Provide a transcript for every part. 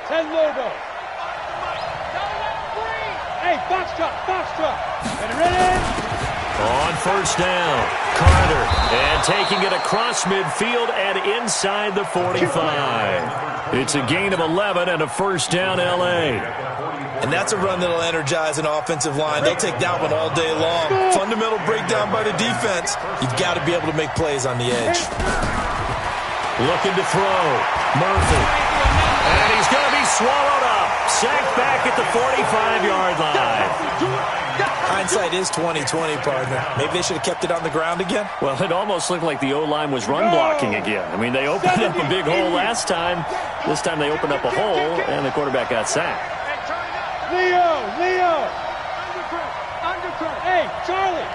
10 logo. Hey, box drop. Ready? On first down, Carter, and taking it across midfield and inside the 45. It's a gain of 11 and a first down, L.A. And that's a run that'll energize an offensive line. They'll take that one all day long. Fundamental breakdown by the defense. You've got to be able to make plays on the edge. Looking to throw. Murphy. And he's going to be swallowed up. Sacked back at the 45-yard line. Hindsight is 20/20, partner. Maybe they should have kept it on the ground again. Well, it almost looked like the O-line was run blocking again. I mean, they opened up a big hole last time. This time they opened up a hole, and the quarterback got sacked. Leo. Undercut. Hey, Charlie.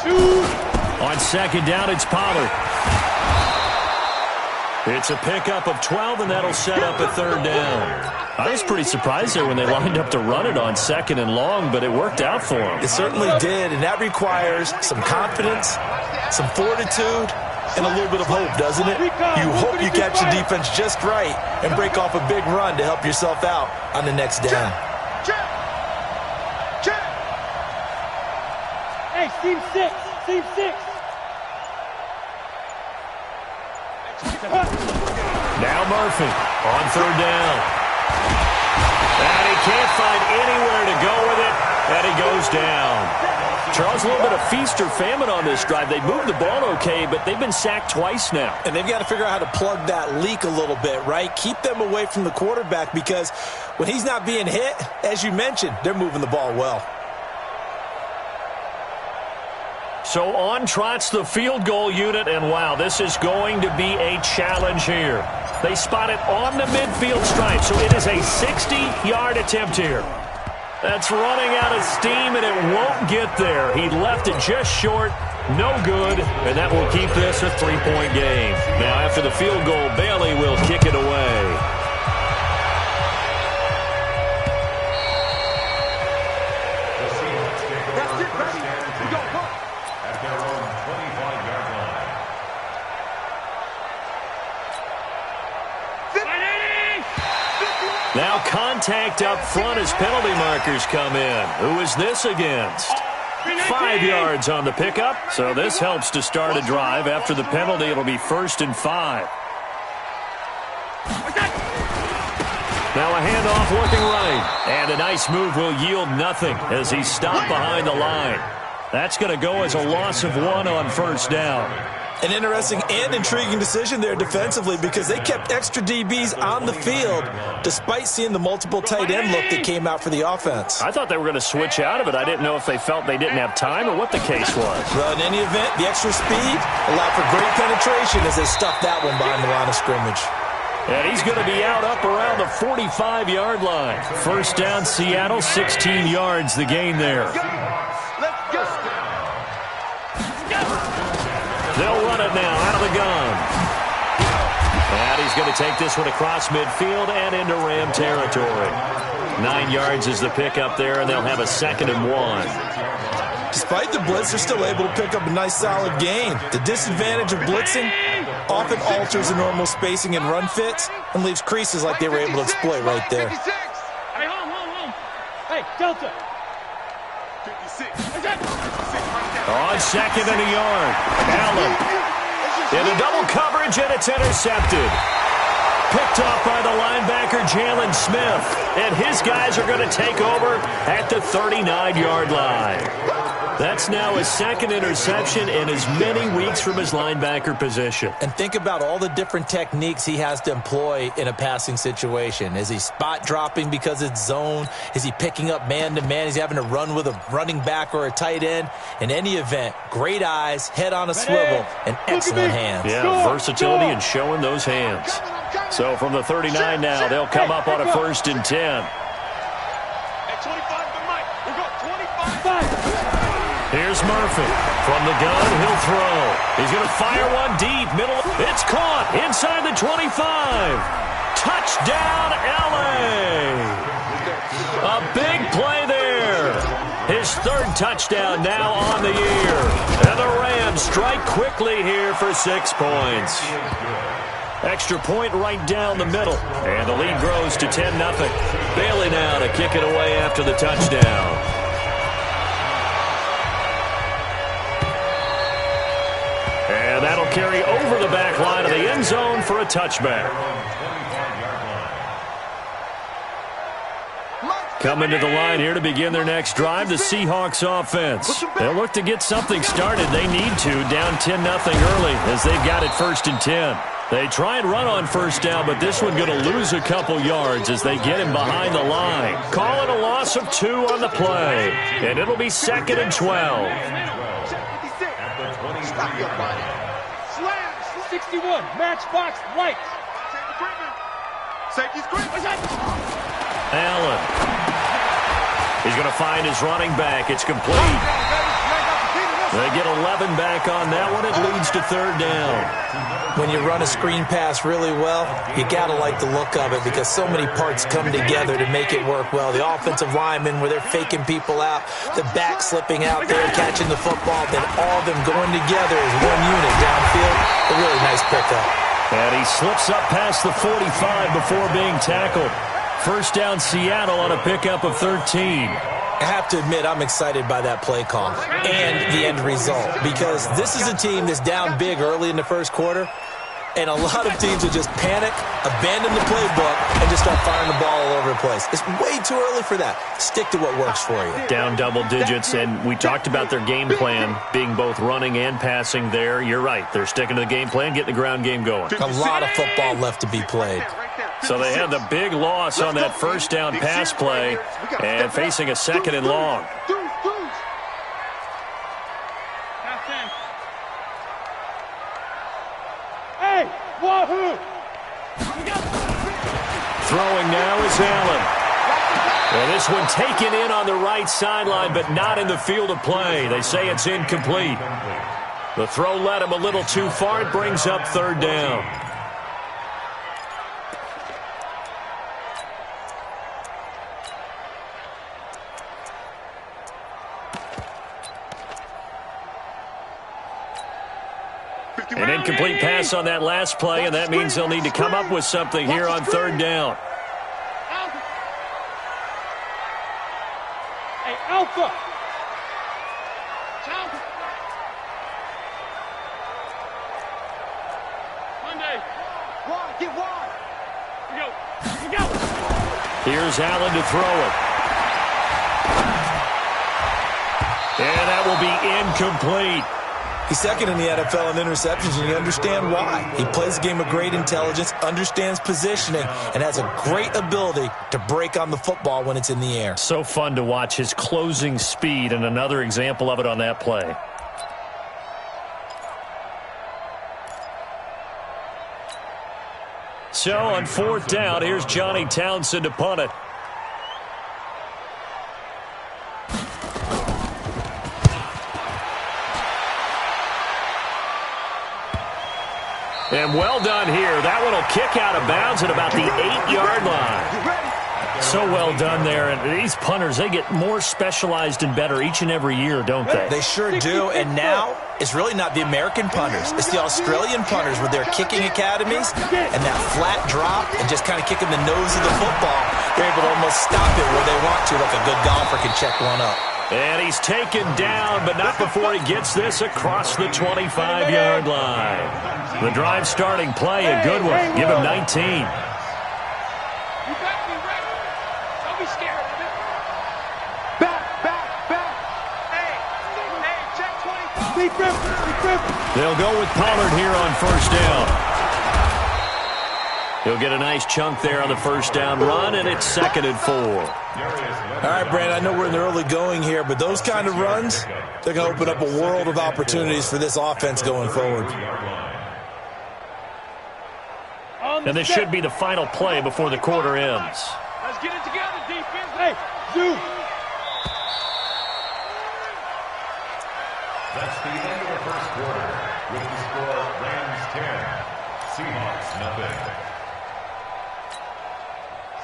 2. On second down, it's Pollard. It's a pickup of 12, and that'll set up a third down. I was pretty surprised there when they lined up to run it on second and long, but it worked out for them. It certainly did, and that requires some confidence, some fortitude, and a little bit of hope, doesn't it? You hope you catch the defense just right and break off a big run to help yourself out on the next down. Hey, team 6. Now Murphy on third down. And he can't find anywhere to go with it, and he goes down. Charles, a little bit of feast or famine on this drive. They moved the ball okay, but they've been sacked twice now. And they've got to figure out how to plug that leak a little bit, right? Keep them away from the quarterback because when he's not being hit, as you mentioned, they're moving the ball well. So on trots the field goal unit, and wow, this is going to be a challenge here. They spot it on the midfield stripe, so it is a 60-yard attempt here. That's running out of steam, and it won't get there. He left it just short, no good, and that will keep this a 3-point game. Now, after the field goal, Bailey will kick it away. Now contact up front as penalty markers come in. Who is this against? 5 yards on the pickup, so this helps to start a drive. After the penalty, it'll be 1st and 5. Now a handoff looking right, and a nice move will yield nothing as he's stopped behind the line. That's going to go as a loss of 1 on first down. An interesting and intriguing decision there defensively because they kept extra DBs on the field despite seeing the multiple tight end look that came out for the offense. I thought they were going to switch out of it. I didn't know if they felt they didn't have time or what the case was. Well, in any event, the extra speed allowed for great penetration as they stuffed that one behind the line of scrimmage. And he's going to be out up around the 45-yard line. First down, Seattle, 16 yards the gain there. They'll run it now out of the gun. And he's going to take this one across midfield and into Ram territory. 9 yards is the pickup there, and they'll have a 2nd and 1. Despite the blitz, they're still able to pick up a nice solid gain. The disadvantage of blitzing often alters the normal spacing and run fits and leaves creases like they were able to exploit right there. Hey, Delta. On 2nd and a yard. Allen in a double coverage, and it's intercepted. Picked off by the linebacker, Jalen Smith. And his guys are going to take over at the 39-yard line. That's now his 2nd interception in as many weeks from his linebacker position. And think about all the different techniques he has to employ in a passing situation. Is he spot dropping because it's zone? Is he picking up man-to-man? Is he having to run with a running back or a tight end? In any event, great eyes, head on a swivel, and excellent hands. Yeah, versatility and showing those hands. So from the 39 now, they'll come up on a 1st and 10. Here's Murphy. From the gun, he'll throw. He's going to fire one deep. Middle. It's caught inside the 25. Touchdown, L.A. A big play there. His 3rd touchdown now on the year. And the Rams strike quickly here for 6 points. Extra point right down the middle. And the lead grows to 10-0. Bailey now to kick it away after the touchdown. And that'll carry over the back line of the end zone for a touchback. Coming to the line here to begin their next drive, the Seahawks offense. They'll look to get something started. They need to, down 10-0 early as they've got it 1st and 10. They try and run on first down, but this one going to lose a couple yards as they get him behind the line. Call it a loss of 2 on the play, and it'll be 2nd and 12. 61, matchbox right. Allen. He's going to find his running back. It's complete. They get 11 back on that one. It leads to 3rd down. When you run a screen pass really well, you got to like the look of it because so many parts come together to make it work well. The offensive linemen, where they're faking people out, the back slipping out there, catching the football, then all of them going together as one unit downfield. A really nice pickup. And he slips up past the 45 before being tackled. 1st down Seattle on a pickup of 13. I have to admit, I'm excited by that play call and the end result because this is a team that's down big early in the first quarter, and a lot of teams will just panic, abandon the playbook, and just start firing the ball all over the place. It's way too early for that. Stick to what works for you. Down double digits, and we talked about their game plan being both running and passing there. You're right. They're sticking to the game plan, getting the ground game going. A lot of football left to be played. So they had the big loss on that 1st down pass play and facing a 2nd and long. Hey, wahoo! Throwing now is Allen. Well, this one taken in on the right sideline, but not in the field of play. They say it's incomplete. The throw led him a little too far. It brings up 3rd down. An incomplete pass on that last play, and that means they'll need to come up with something here on 3rd down. Hey, Alpha! Monday! Wide, get wide! We go! Here's Allen to throw it. And that will be incomplete. He's 2nd in the NFL in interceptions, and you understand why. He plays a game of great intelligence, understands positioning, and has a great ability to break on the football when it's in the air. So fun to watch his closing speed, and another example of it on that play. So on 4th down, here's Johnny Townsend to punt it. And well done here. That one will kick out of bounds at about the 8-yard line. So well done there. And these punters, they get more specialized and better each and every year, don't they? They sure do. And now it's really not the American punters. It's the Australian punters with their kicking academies and that flat drop and just kind of kicking the nose of the football. They're able to almost stop it where they want to, like a good golfer can check one up. And he's taken down, but not before he gets this across the 25-yard line. The drive starting play, a good one. Give him 19. You better be ready. Don't be scared of it. Back. Hey, check 25. They'll go with Pollard here on 1st down. He'll get a nice chunk there on the 1st down run, and it's 2nd and 4. All right, Brandon, I know we're in the early going here, but those kind of runs, they're going to open up a world of opportunities for this offense going forward. And this should be the final play before the quarter ends. Let's get it together, defense. Hey, zoom. That's the end of the first quarter. With the score, Rams 10, Seahawks nothing.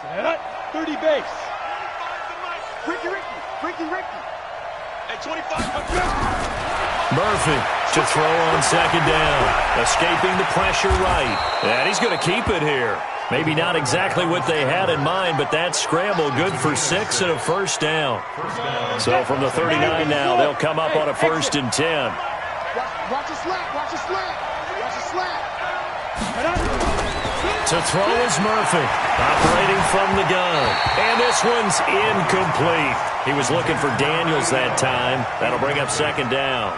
Set. 30 base. Ricky. At 25. Murphy to throw on second down. Escaping the pressure right. And he's going to keep it here. Maybe not exactly what they had in mind, but that scramble good for 6 and a first down. So from the 39 now, they'll come up on a 1st and 10. Watch the slant. Watch the slant. Watch the slant. To throw is Murphy, operating from the gun. And this one's incomplete. He was looking for Daniels that time. That'll bring up second down.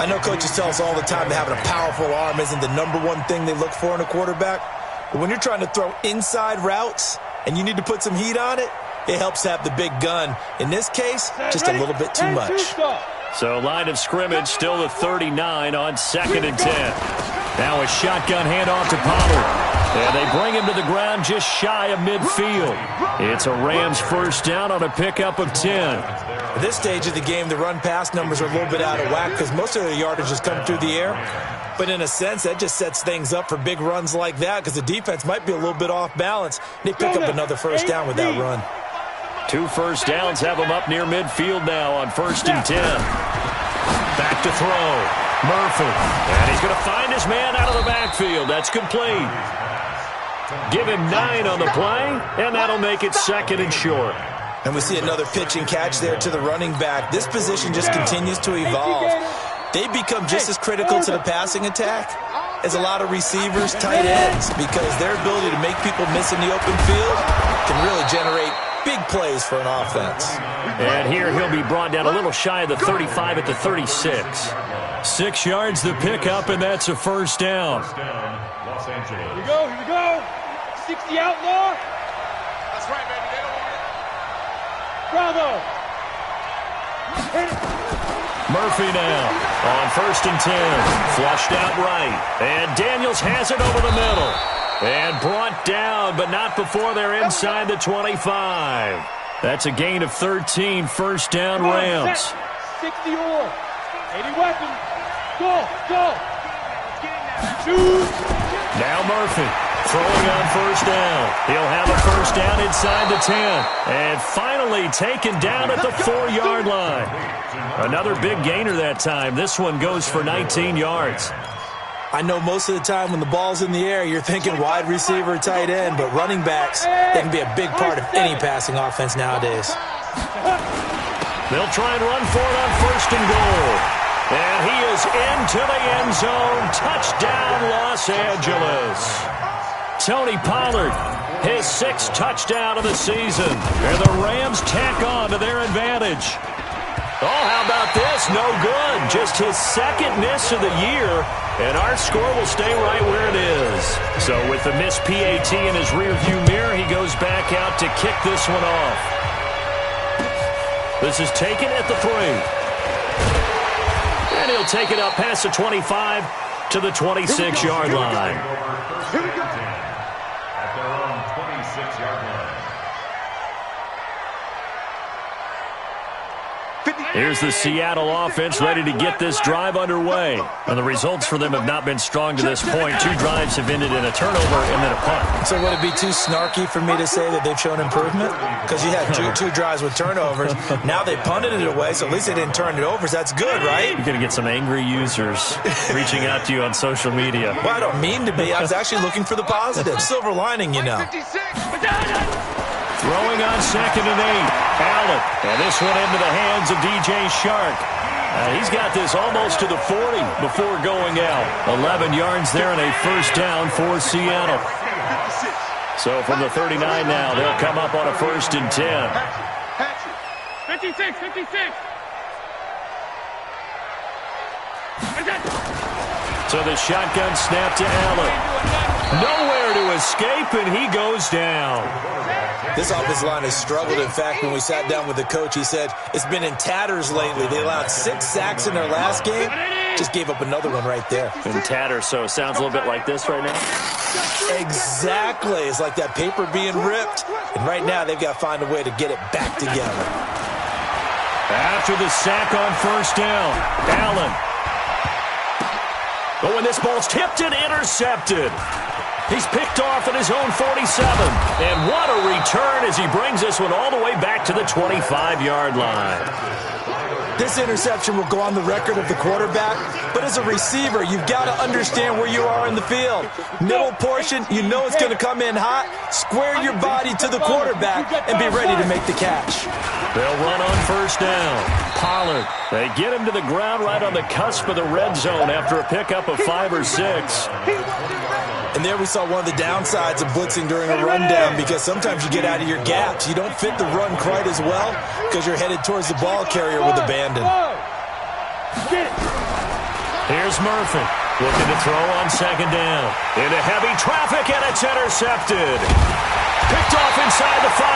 I know coaches tell us all the time that having a powerful arm isn't the #1 thing they look for in a quarterback. But when you're trying to throw inside routes and you need to put some heat on it, it helps to have the big gun. In this case, just a little bit too much. So line of scrimmage still the 39 on 2nd and 10. Now a shotgun handoff to Pollard. And they bring him to the ground just shy of midfield. It's a Rams first down on a pickup of 10. At this stage of the game, the run-pass numbers are a little bit out of whack because most of their yardage has come through the air. But in a sense, that just sets things up for big runs like that because the defense might be a little bit off balance. They pick up another first down with that run. 2 first downs have them up near midfield now on 1st and 10. Back to throw. Murphy. And he's going to find his man out of the backfield. That's complete. Give him 9 on the play, and that'll make it 2nd and short. And we see another pitch and catch there to the running back. This position just continues to evolve. They become just as critical to the passing attack as a lot of receivers, tight ends, because their ability to make people miss in the open field can really generate big plays for an offense. And here he'll be brought down a little shy of the 35 at the 36. 6 yards the pickup, and that's a first down. Here we go. 60 outlaw. That's right, baby. They don't want it. Bravo. Murphy now on 1st and 10. Flushed out right. And Daniels has it over the middle. And brought down, but not before they're inside the 25. That's a gain of 13, first down Rams. 60 or 80 weapons. Go. Shoot. Now Murphy throwing on first down. He'll have a first down inside the 10. And finally taken down at the 4-yard line. Another big gainer that time. This one goes for 19 yards. I know most of the time when the ball's in the air, you're thinking wide receiver, tight end, but running backs, they can be a big part of any passing offense nowadays. They'll try and run for it on 1st and goal. And he is into the end zone. Touchdown, Los Angeles. Tony Pollard, his 6th touchdown of the season. And the Rams tack on to their advantage. Oh, how about this? No good. Just his 2nd miss of the year. And our score will stay right where it is. So with the missed PAT in his rearview mirror, he goes back out to kick this one off. This is taken at the 3. And he'll take it up past the 25 to the 26-yard line. Here we go. At their own 26-yard line. Here's the Seattle offense ready to get this drive underway. And the results for them have not been strong to this point. 2 drives have ended in a turnover and then a punt. So would it be too snarky for me to say that they've shown improvement? Because you had two drives with turnovers. Now they punted it away, so at least they didn't turn it over. So that's good, right? You're going to get some angry users reaching out to you on social media. Well, I don't mean to be. I was actually looking for the positive. Silver lining, you know. Throwing on 2nd and 8. Allen. And this one into the hands of DJ Shark. He's got this almost to the 40 before going out. 11 yards there and a first down for Seattle. So from the 39 now, they'll come up on a 1st and 10. 56. So the shotgun snap to Allen. Nowhere to escape, and he goes down. This offensive line has struggled. In fact, when we sat down with the coach, he said it's been in tatters lately. They allowed 6 sacks in their last game. Just gave up another one right there. In tatters, so it sounds a little bit like this right now. Exactly. It's like that paper being ripped. And right now, they've got to find a way to get it back together. After the sack on first down, Allen. But when this ball's tipped and intercepted, he's picked off at his own 47. And what a return as he brings this one all the way back to the 25-yard line. This interception will go on the record of the quarterback, but as a receiver, you've got to understand where you are in the field. Middle portion, you know it's going to come in hot. Square your body to the quarterback and be ready to make the catch. They'll run on first down. Pollard, they get him to the ground right on the cusp of the red zone after a pickup of 5 or 6. And there we saw one of the downsides of blitzing during a rundown, because sometimes you get out of your gaps. You don't fit the run quite as well because you're headed towards the ball carrier with abandon. Here's Murphy looking to throw on second down. Into heavy traffic, and it's intercepted. Picked off inside the 5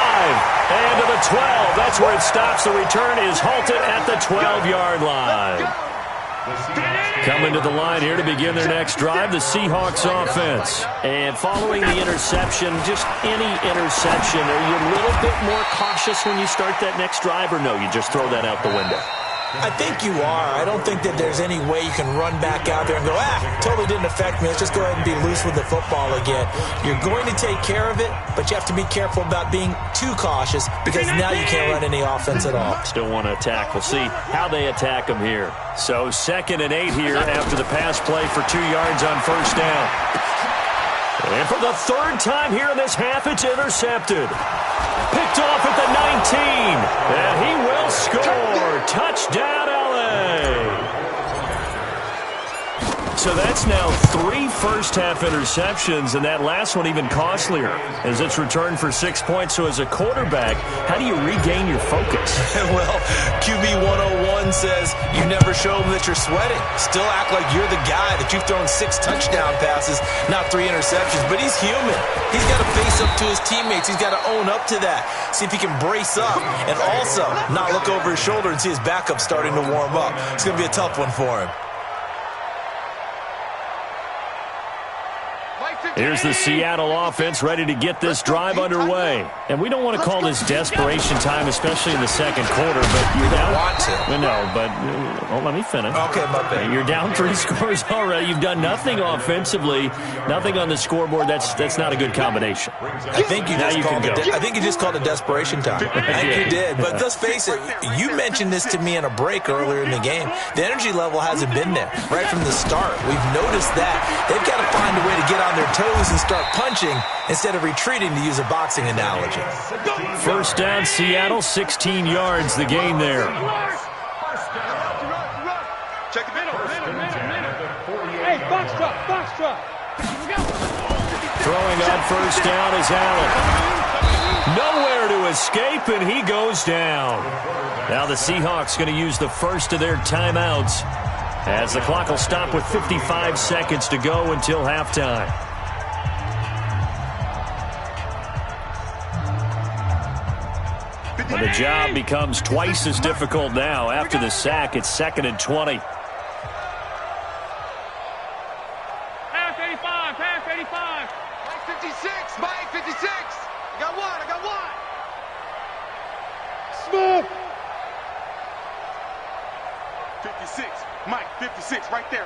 and to the 12. That's where it stops. The return is halted at the 12-yard line. Coming to the line here to begin their next drive, the Seahawks offense. And following the interception, just any interception, are you a little bit more cautious when you start that next drive, or no, you just throw that out the window? I think you are. I don't think that there's any way you can run back out there and go, totally didn't affect me. Let's just go ahead and be loose with the football again. You're going to take care of it, but you have to be careful about being too cautious, because now you can't run any offense at all. Still want to attack. We'll see how they attack them here. So 2nd and 8 here after the pass play for 2 yards on first down. And for the 3rd time here in this half, it's intercepted. Picked off at the 19. And he will score. Touchdown, L.A. So that's now 3 first-half interceptions, and that last one even costlier as it's returned for 6 points. So as a quarterback, how do you regain your focus? Well, QB 101 says you never show them that you're sweating. Still act like you're the guy, that you've thrown 6 touchdown passes, not 3 interceptions. But he's human. He's got to face up to his teammates. He's got to own up to that. See if he can brace up and also not look over his shoulder and see his backup starting to warm up. It's going to be a tough one for him. Here's the Seattle offense ready to get this drive underway. And we don't want to call this desperation time, especially in the second quarter, but you're down. Want to. No, but let me finish. Okay, my bad. You're down 3 scores already. You've done nothing offensively, nothing on the scoreboard. That's not a good combination. I think you just called it desperation time. I think you did. But let's face it, you mentioned this to me in a break earlier in the game. The energy level hasn't been there right from the start. We've noticed that. They've got to find a way to get on their toes and start punching instead of retreating, to use a boxing analogy. First down, Seattle, 16 yards, the gain there. Check the middle. Hey, box drop. Throwing on first down is Allen. Nowhere to escape, and he goes down. Now the Seahawks going to use the first of their timeouts, as the clock will stop with 55 seconds to go until halftime. And the job becomes twice as difficult now. After the sack, it's 2nd and 20. Pass 85. Mike 56. I got one. Smooth. 56. Mike 56. Right there.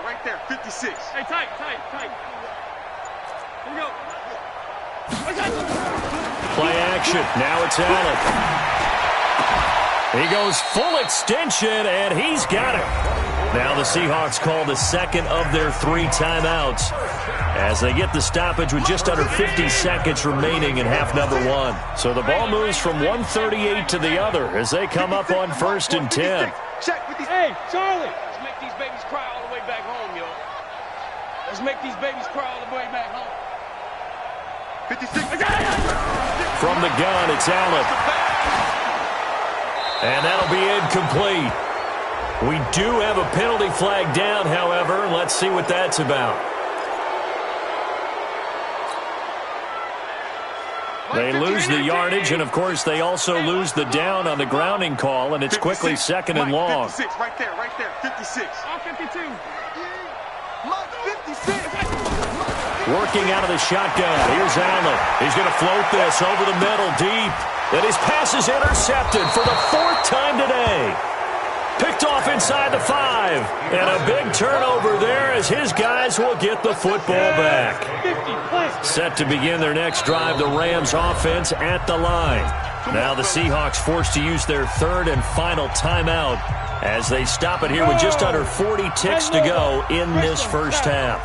56. Hey, tight. Here we go. Play action. Now it's Allen. He goes full extension, and he's got it. Now the Seahawks call the second of their 3 timeouts as they get the stoppage with just under 50 seconds remaining in half number 1. So the ball moves from 138 to the other as they come up on 1st and 10. Hey, Charlie. Let's make these babies cry all the way back home, yo. Let's make these babies cry all the way back home. 56. From the gun, it's Allen. And that'll be incomplete. We do have a penalty flag down, however. Let's see what that's about. They lose the yardage, and, of course, they also lose the down on the grounding call, and it's quickly 2nd and long. 56, right there. 56. All 52. Mike 56. Working out of the shotgun. Here's Allen. He's going to float this over the middle deep. And his pass is intercepted for the 4th time today. Picked off inside the 5. And a big turnover there as his guys will get the football back. Set to begin their next drive, the Rams offense at the line. Now the Seahawks forced to use their 3rd and final timeout as they stop it here with just under 40 ticks to go in this first half.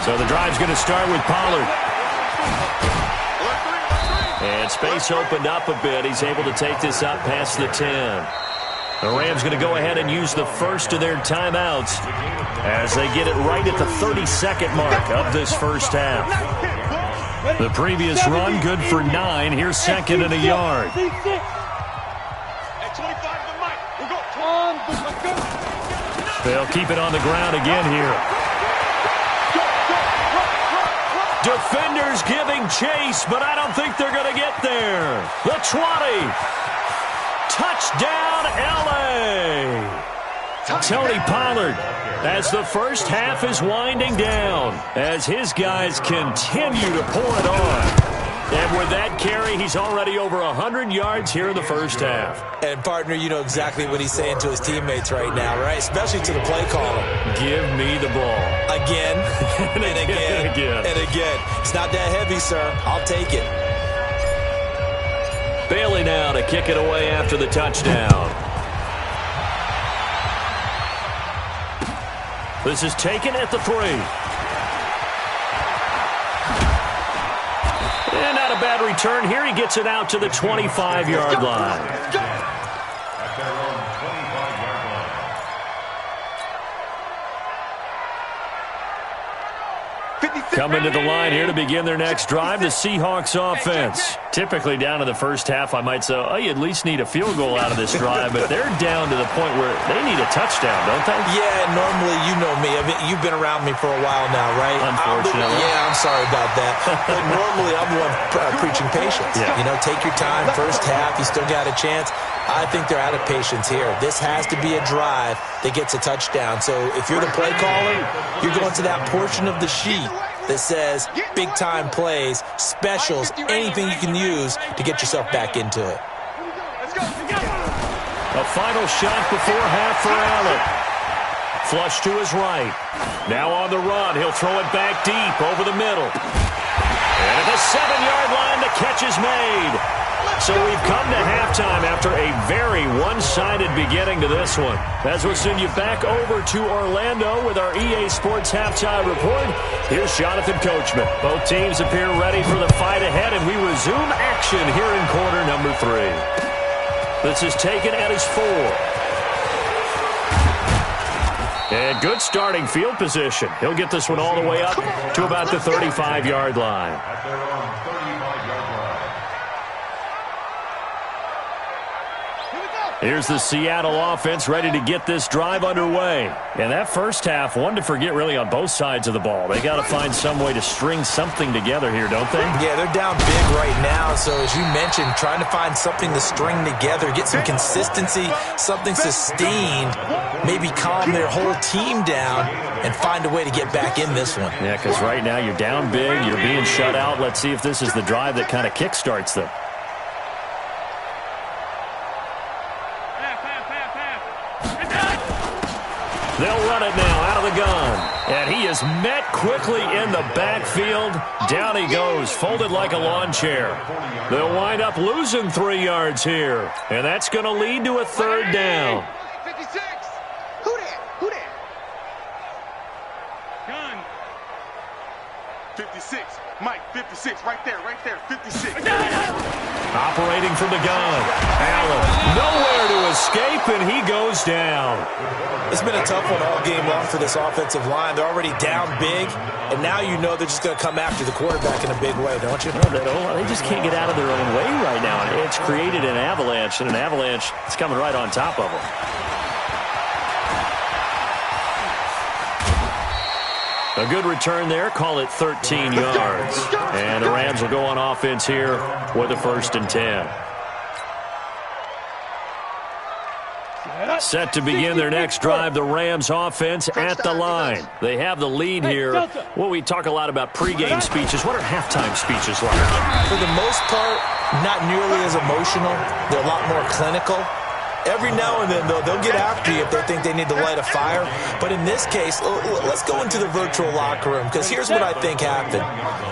So the drive's going to start with Pollard. And space opened up a bit. He's able to take this up past the 10. The Rams going to go ahead and use the first of their timeouts as they get it right at the 32nd mark of this first half. The previous run, good for 9. Here's second and a yard. They'll keep it on the ground again here. Defenders giving chase, but I don't think they're going to get there. The 20. Touchdown, L.A. Tony Pollard, as the first half is winding down, as his guys continue to pour it on. And with that carry, he's already over 100 yards here in the first half. And, partner, you know exactly what he's saying to his teammates right now, right? Especially to the play caller. Give me the ball. Again, and again, and again. It's not that heavy, sir. I'll take it. Bailey now to kick it away after the touchdown. This is taken at the 3. And not a bad return here. He gets it out to the 25-yard line. Coming to the line here to begin their next drive, the Seahawks offense. Typically down to the first half, I might say, oh, you at least need a field goal out of this drive, but they're down to the point where they need a touchdown, don't they? Yeah, normally, you know me. I mean, you've been around me for a while now, right? Unfortunately. I'm sorry about that. But normally, I'm the one preaching patience. Yeah. You know, take your time. First half, you still got a chance. I think they're out of patience here. This has to be a drive that gets a touchdown. So if you're the play caller, you're going to that portion of the sheet that says big-time plays, specials, anything you can use to get yourself back into it. A final shot before half for Allen. Flush to his right. Now on the run. He'll throw it back deep over the middle. And at the 7-yard line, the catch is made. So we've come to halftime after a very one-sided beginning to this one. As we'll send you back over to Orlando with our EA Sports Halftime Report, here's Jonathan Coachman. Both teams appear ready for the fight ahead, and we resume action here in quarter number 3. This is taken at his 4. And good starting field position. He'll get this one all the way up to about the 35-yard line. Here's the Seattle offense ready to get this drive underway. And that first half, one to forget really on both sides of the ball. They got to find some way to string something together here, don't they? Yeah, they're down big right now. So as you mentioned, trying to find something to string together, get some consistency, something sustained, maybe calm their whole team down and find a way to get back in this one. Yeah, because right now you're down big, you're being shut out. Let's see if this is the drive that kind of kickstarts them. They'll run it now out of the gun. And he is met quickly in the backfield. Down he goes, folded like a lawn chair. They'll wind up losing 3 yards here. And that's going to lead to a 3rd down. 56. Who that? Gun. 56. Mike, 56. Right there. 56. Operating from the gun. Allen nowhere to escape, and he goes down. It's been a tough one all game long for this offensive line. They're already down big, and now you know they're just going to come after the quarterback in a big way, don't you? No, they just can't get out of their own way right now. And it's created an avalanche, and an avalanche is coming right on top of them. A good return there. Call it 13 yards. And the Rams will go on offense here with a 1st and 10. Set to begin their next drive, the Rams offense at the line. They have the lead here. Well, we talk a lot about pregame speeches. What are halftime speeches like? For the most part, not nearly as emotional. They're a lot more clinical. Every now and then, though, they'll get after you if they think they need to light a fire. But in this case, let's go into the virtual locker room, because here's what I think happened.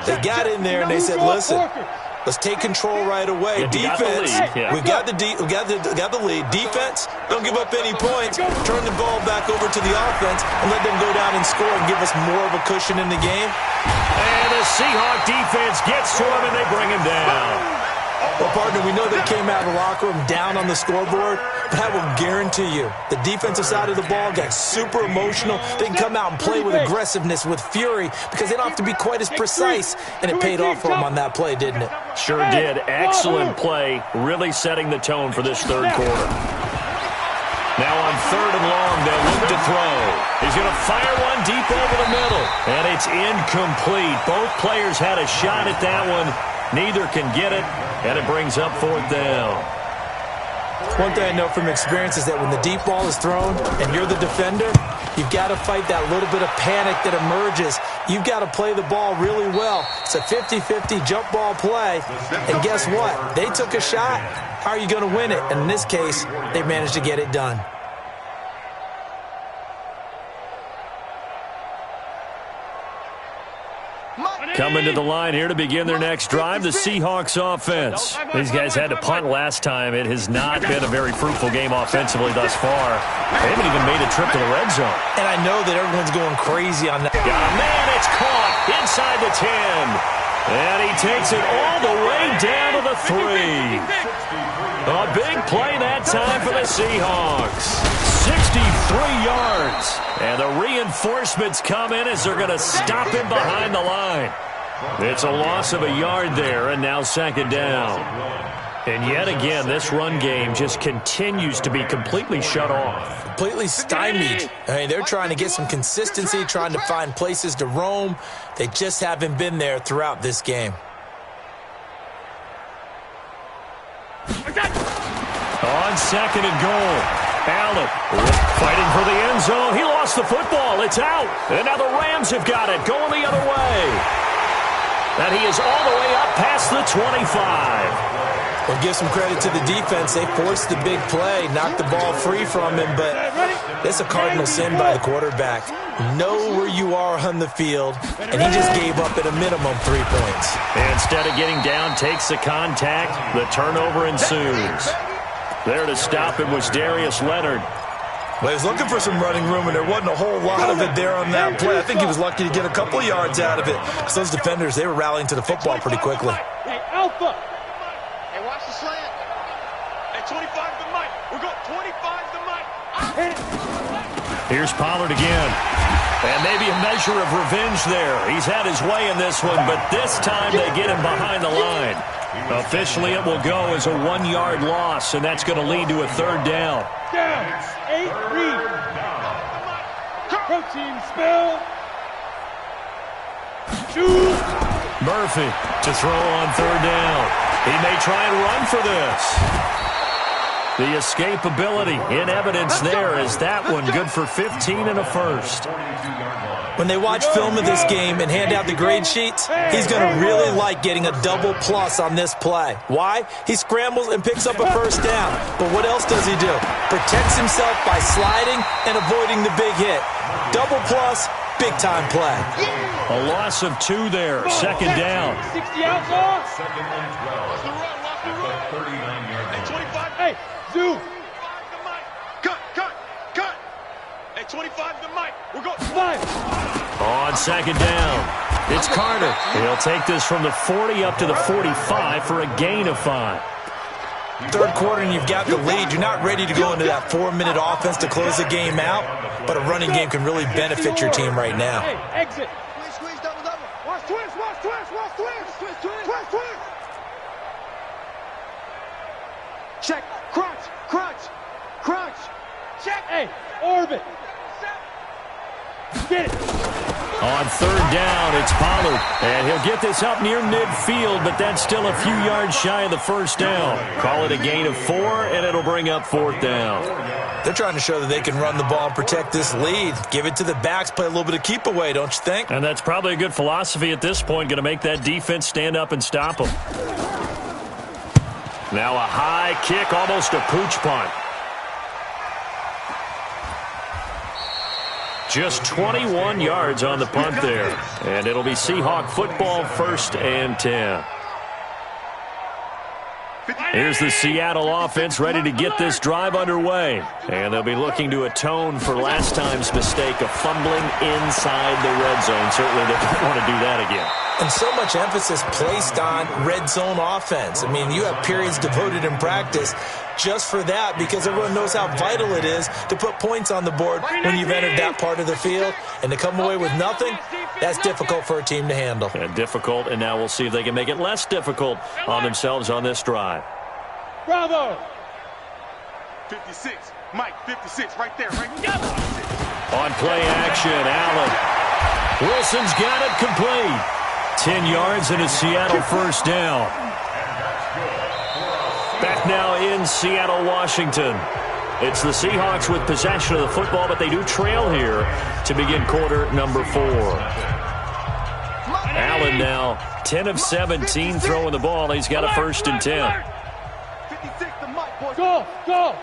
They got in there and they said, listen, Let's take control right away. Yeah, Defense, we got the lead. Defense, don't give up any points. Turn the ball back over to the offense and let them go down and score and give us more of a cushion in the game. And the Seahawk defense gets to him, and they bring him down. Well, partner, we know they came out of the locker room down on the scoreboard, but I will guarantee you the defensive side of the ball got super emotional. They can come out and play with aggressiveness, with fury, because they don't have to be quite as precise, and it paid off for them on that play, didn't it? Sure did. Excellent play, really setting the tone for this third quarter. Now on 3rd and long, they'll look to throw. He's going to fire one deep over the middle, and it's incomplete. Both players had a shot at that one. Neither can get it, and it brings up 4th down. One thing I know from experience is that when the deep ball is thrown and you're the defender, you've got to fight that little bit of panic that emerges. You've got to play the ball really well. It's a 50-50 jump ball play, and guess what? They took a shot. How are you going to win it? And in this case, they managed to get it done. Coming to the line here to begin their next drive, the Seahawks offense. These guys had to punt last time. It has not been a very fruitful game offensively thus far. They haven't even made a trip to the red zone. And I know that everyone's going crazy on that. Got a man, it's caught inside the 10. And he takes it all the way down to the 3. A big play that time for the Seahawks. 63 yards. And the reinforcements come in as they're going to stop him behind the line. It's a loss of a yard there, and now 2nd down. And yet again, this run game just continues to be completely shut off. Completely stymied. I mean, they're trying to get some consistency, trying to find places to roam. They just haven't been there throughout this game. On 2nd and goal, Allen fighting for the end zone. He lost the football. It's out. And now the Rams have got it, going the other way. And he is all the way up past the 25. Well, give some credit to the defense. They forced the big play, knocked the ball free from him, but that's a cardinal sin by the quarterback. Know where you are on the field, and he just gave up at a minimum 3 points. And instead of getting down, takes the contact. The turnover ensues. There to stop him was Darius Leonard. Well, he was looking for some running room, and there wasn't a whole lot of it there on that play. I think he was lucky to get a couple of yards out of it, because those defenders, they were rallying to the football pretty quickly. Hey, Alpha. Hey, watch the slant. Hey, 25 to Mike. We're going 25 to Mike. Here's Pollard again. And maybe a measure of revenge there. He's had his way in this one, but this time they get him behind the line. Officially, it will go as a 1-yard loss, and that's going to lead to a 3rd down. Down. 8, read. Protein spill. Shoot. Murphy to throw on 3rd down. He may try and run for this. The escapability in evidence there is that one good for 15 and a first. When they watch film of this game and hand out the grade sheets, he's going to really like getting a double plus on this play. Why? He scrambles and picks up a first down. But what else does he do? Protects himself by sliding and avoiding the big hit. Double plus, big-time play. A loss of 2 there, 2nd down. 60 outlaw. 2nd and 12. 39-yard line. 25. Hey, Zoo. Cut. Hey, 25 to Mike. We're going 5. On 2nd down, it's Carter. He'll take this from the 40 up to the 45 for a gain of 5. Third quarter and you've got the lead. You're not ready to go into that 4-minute offense to close the game out, but a running game can really benefit your team right now. Hey, exit. Squeeze, double. Watch twist. Check, crunch. Check, hey, orbit. Get it. On 3rd down, it's Pollard. And he'll get this up near midfield, but that's still a few yards shy of the 1st down. Call it a gain of 4, and it'll bring up 4th down. They're trying to show that they can run the ball and protect this lead. Give it to the backs, play a little bit of keep away, don't you think? And that's probably a good philosophy at this point, going to make that defense stand up and stop them. Now a high kick, almost a pooch punt. Just 21 yards on the punt there. And it'll be Seahawk football, 1st and 10. Here's the Seattle offense ready to get this drive underway. And they'll be looking to atone for last time's mistake of fumbling inside the red zone. Certainly they don't want to do that again. And so much emphasis placed on red zone offense. I mean, you have periods devoted in practice just for that because everyone knows how vital it is to put points on the board when you've entered that part of the field. And to come away with nothing, that's difficult for a team to handle. And difficult, and now we'll see if they can make it less difficult on themselves on this drive. Bravo! 56. Mike, 56, right there, right there. On play action, Allen. Wilson's got it complete. 10 yards and a Seattle first down. Back now in Seattle, Washington. It's the Seahawks with possession of the football, but they do trail here to begin quarter number 4. Allen now 10 of 17 throwing the ball. He's got a first and 10. Go! Go!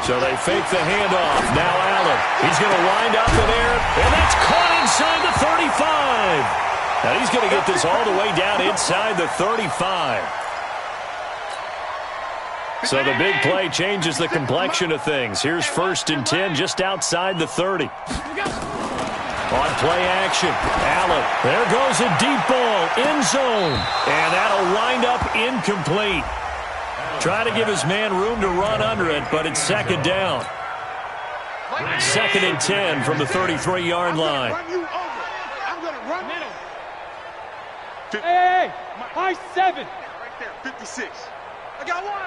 So they fake the handoff. Now Allen. He's going to wind up in there, and that's caught inside the 35. Now he's going to get this all the way down inside the 35. So the big play changes the complexion of things. Here's first and 10 just outside the 30. On play action, Allen. There goes a deep ball, end zone. And that'll wind up incomplete. Try to give his man room to run under it, but it's second down. Second and 10 from the 33-yard line. Hey! High 7! Right there, 56. I got one.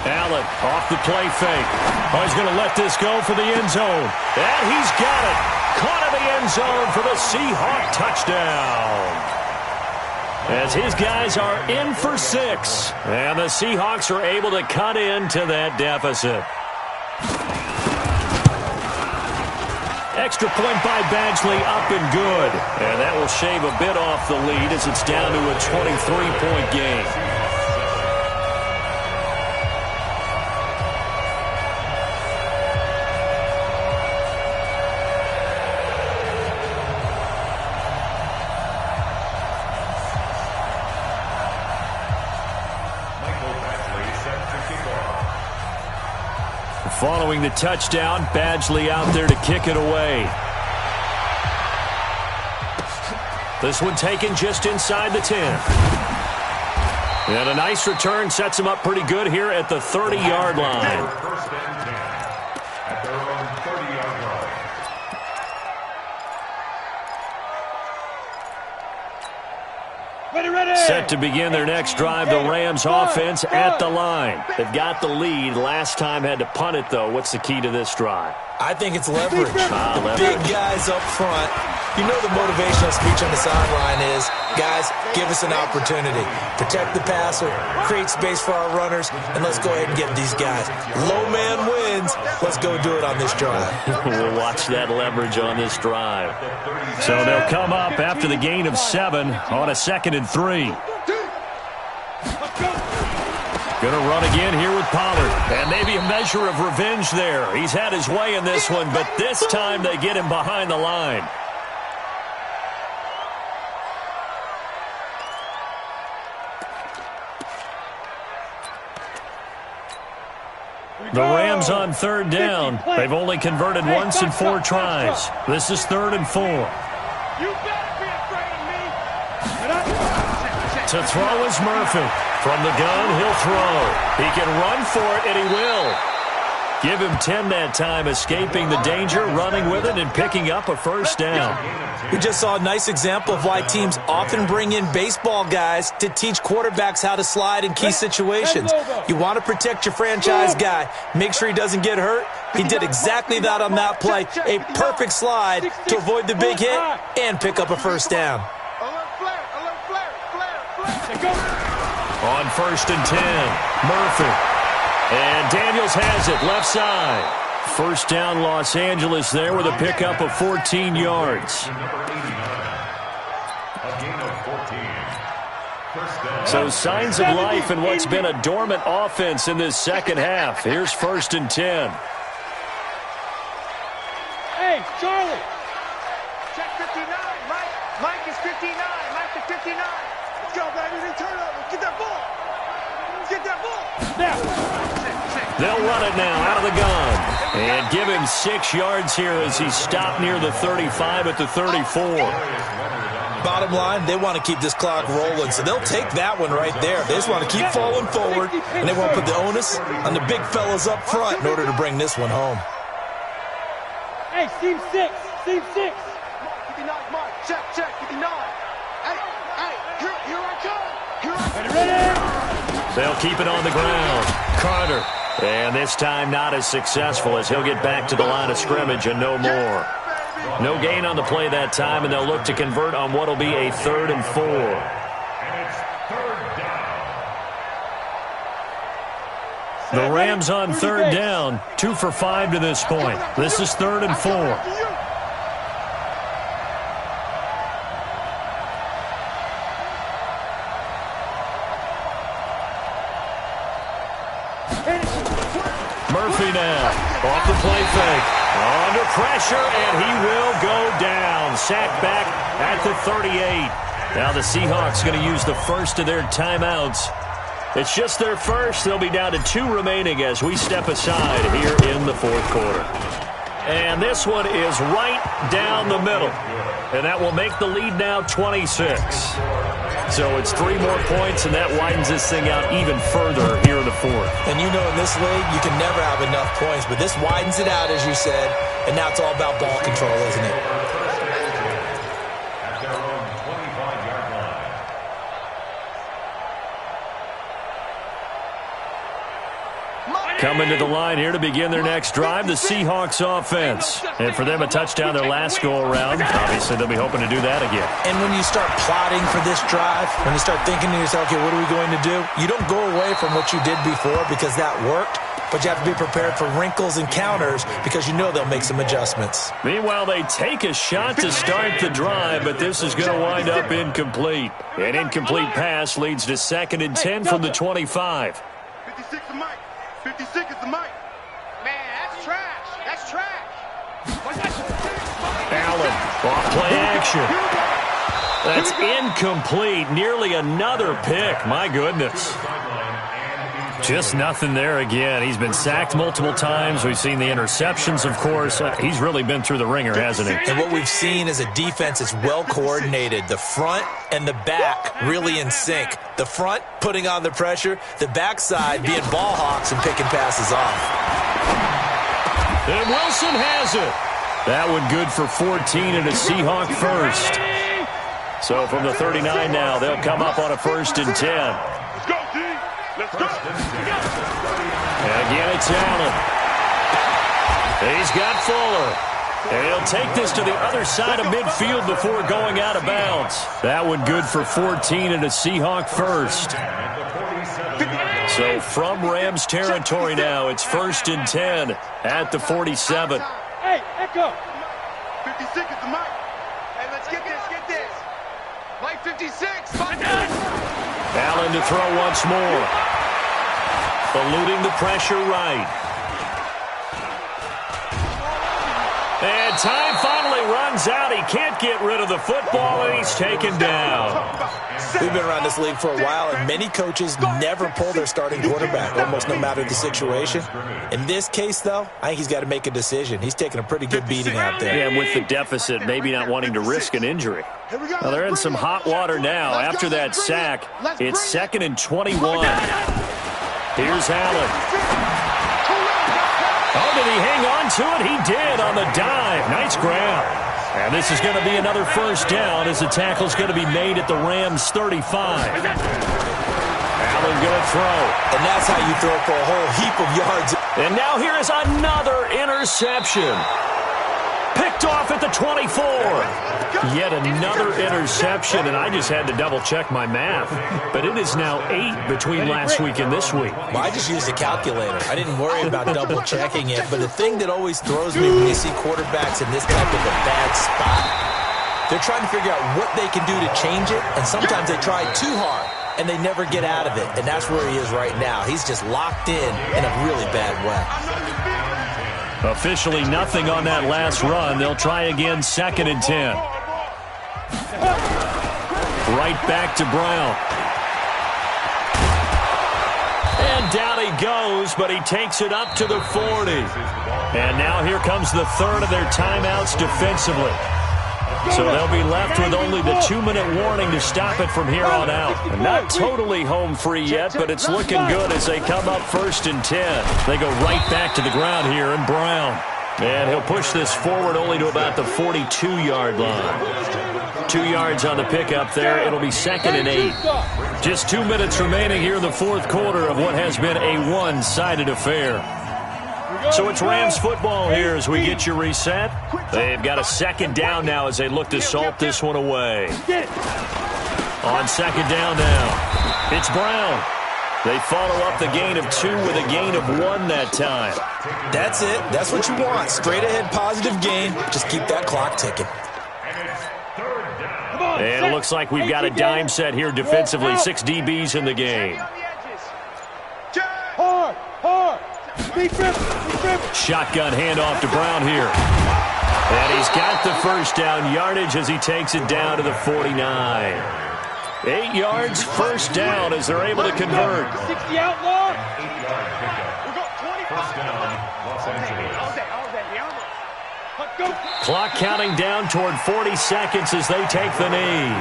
Allen off the play fake. Oh, he's going to let this go for the end zone. And he's got it. Caught in the end zone for the Seahawk touchdown. As his guys are in for 6. And the Seahawks are able to cut into that deficit. Extra point by Badgley up and good. And that will shave a bit off the lead as it's down to a 23-point game. Following the touchdown, Badgley out there to kick it away. This one taken just inside the 10. And a nice return sets him up pretty good here at the 30-yard line. First and 10 at their own 30-yard line. Ready! Set to begin their next drive, the Rams offense at the line. They've got the lead. Last time had to punt it, though. What's the key to this drive? I think it's leverage. Leverage. Big guys up front. You know the motivational speech on the sideline is, guys, give us an opportunity. Protect the passer, create space for our runners, and let's go ahead and get these guys. Low man wins. Let's go do it on this drive. We'll watch that leverage on this drive. So they'll come up after the gain of 7 on a 2nd and 3. Going to run again here with Pollard. And maybe a measure of revenge there. He's had his way in this one, but this time they get him behind the line. The Rams on 3rd down. They've only converted once in 4 tries. This is 3rd and 4. You better be afraid of me! To throw is Murphy. From the gun, he'll throw. He can run for it, and he will. Give him 10 that time, escaping the danger, running with it, and picking up a first down. We just saw a nice example of why teams often bring in baseball guys to teach quarterbacks how to slide in key situations. You want to protect your franchise guy. Make sure he doesn't get hurt. He did exactly that on that play. A perfect slide to avoid the big hit and pick up a first down. On 1st and 10, Murphy. And Daniels has it, left side. First down, Los Angeles there with a pickup of 14 yards. So signs of life in what's been a dormant offense in this second half. Here's 1st and 10. Hey, Charlie! Check 59, Mike. Mike is 59. Mike is 59. Let's go, baby. They turn over. Get that ball. Get that ball. They'll run it now out of the gun. And give him 6 yards here as he stopped near the 35 at the 34. Bottom line, they want to keep this clock rolling, so they'll take that one right there. They just want to keep falling forward, and they want to put the onus on the big fellas up front in order to bring this one home. Hey, seam 6. Seam 6. 59, Mike. Check, 59. Hey, here I come. Ready? They'll keep it on the ground. Carter. And this time not as successful as he'll get back to the line of scrimmage and no more. No gain on the play that time, and they'll look to convert on what will be a 3rd and 4. And it's 3rd down. The Rams on 3rd down, 2 for 5 to this point. This is 3rd and 4. Murphy now, off the play fake, under pressure, and he will go down. Sacked back at the 38. Now the Seahawks going to use the first of their timeouts. It's just their first. They'll be down to 2 remaining as we step aside here in the 4th quarter. And this one is right down the middle. And that will make the lead now 26. So it's 3 more points, and that widens this thing out even further here in the 4th. And you know in this league, you can never have enough points, but this widens it out, as you said, and now it's all about ball control, isn't it? At their own 25-yard line. Coming to the line here to begin their next drive, the Seahawks offense. And for them, a touchdown their last go-around. Obviously, they'll be hoping to do that again. And when you start plotting for this drive, when you start thinking to yourself, okay, what are we going to do? You don't go away from what you did before because that worked, but you have to be prepared for wrinkles and counters because you know they'll make some adjustments. Meanwhile, they take a shot to start the drive, but this is going to wind up incomplete. An incomplete pass leads to 2nd and 10 from the 25. 56 is Mike. 56 is the Mike. Man, that's trash. That's trash. Allen, off play action. That's incomplete. Nearly another pick. My goodness. Just nothing there again. He's been sacked multiple times. We've seen the interceptions, of course. He's really been through the ringer, hasn't he? And what we've seen is a defense that's well coordinated. The front and the back really in sync. The front putting on the pressure, the backside being ball hawks and picking passes off. And Wilson has it. That one good for 14 and a Seahawk first. So from the 39 now, they'll come up on a 1st and 10. Let's go, D. Let's go. Again, it's Allen. He's got Fuller. And he'll take this to the other side of midfield before going out of bounds. That one good for 14 and a Seahawk first. So from Rams territory now, it's 1st and 10 at the 47. Hey, Echo. 56 is the Mike. Hey, let's get this. Mike 56. Allen to throw once more. Eluding the pressure right. And time finally runs out. He can't get rid of the football, and he's taken down. We've been around this league for a while, and many coaches never pull their starting quarterback, almost no matter the situation. In this case, though, I think he's got to make a decision. He's taking a pretty good beating out there. Yeah, and with the deficit, maybe not wanting to risk an injury. Well, they're in some hot water now. After that sack, it's 2nd and 21. Here's Allen. Oh, did he hang on to it? He did on the dive. Nice grab. And this is going to be another 1st down as the tackle's going to be made at the Rams' 35. Allen going to throw. And that's how you throw for a whole heap of yards. And now here is another interception. Picked off at the 24. Yet another interception, and I just had to double-check my math. But it is now 8 between last week and this week. Well, I just used a calculator. I didn't worry about double-checking it. But the thing that always throws me when you see quarterbacks in this type of a bad spot, they're trying to figure out what they can do to change it, and sometimes they try too hard, and they never get out of it. And that's where he is right now. He's just locked in a really bad way. Officially nothing on that last run. They'll try again 2nd and 10. Right back to Brown. And down he goes, but he takes it up to the 40. And now here comes the third of their timeouts defensively. So they'll be left with only the 2-minute warning to stop it from here on out. And not totally home free yet, but it's looking good as they come up 1st and 10. They go right back to the ground here, and Brown. And he'll push this forward only to about the 42-yard line. 2 yards on the pickup there. It'll be 2nd and 8. Just 2 minutes remaining here in the fourth quarter of what has been a one-sided affair. So it's Rams football here as we get you reset. They've got a 2nd down now as they look to salt this one away. On 2nd down now, it's Brown. They follow up the gain of 2 with a gain of 1 that time. That's it. That's what you want. Straight ahead positive gain. Just keep that clock ticking. And it looks like we've got a dime set here defensively. 6 DBs in the game. Hard. Shotgun handoff to Brown here. And he's got the first down yardage as he takes it down to the 49. 8 yards, first down as they're able to convert. 60 outlaw. First down, Los Angeles. Clock counting down toward 40 seconds as they take the knee.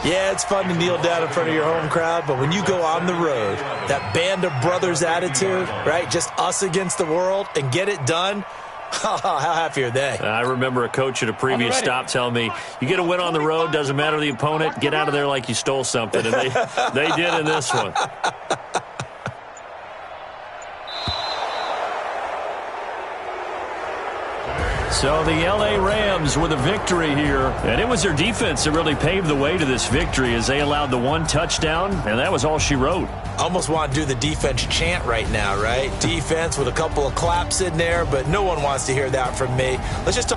Yeah, it's fun to kneel down in front of your home crowd, but when you go on the road, that band of brothers attitude, right, just us against the world, and get it done, how happy are they? I remember a coach at a previous stop telling me, you get a win on the road, doesn't matter the opponent, get out of there like you stole something, and they did in this one. So the L.A. Rams with a victory here. And it was their defense that really paved the way to this victory as they allowed the 1 touchdown, and that was all she wrote. Almost want to do the defense chant right now, right? Defense with a couple of claps in there, but no one wants to hear that from me. Let's just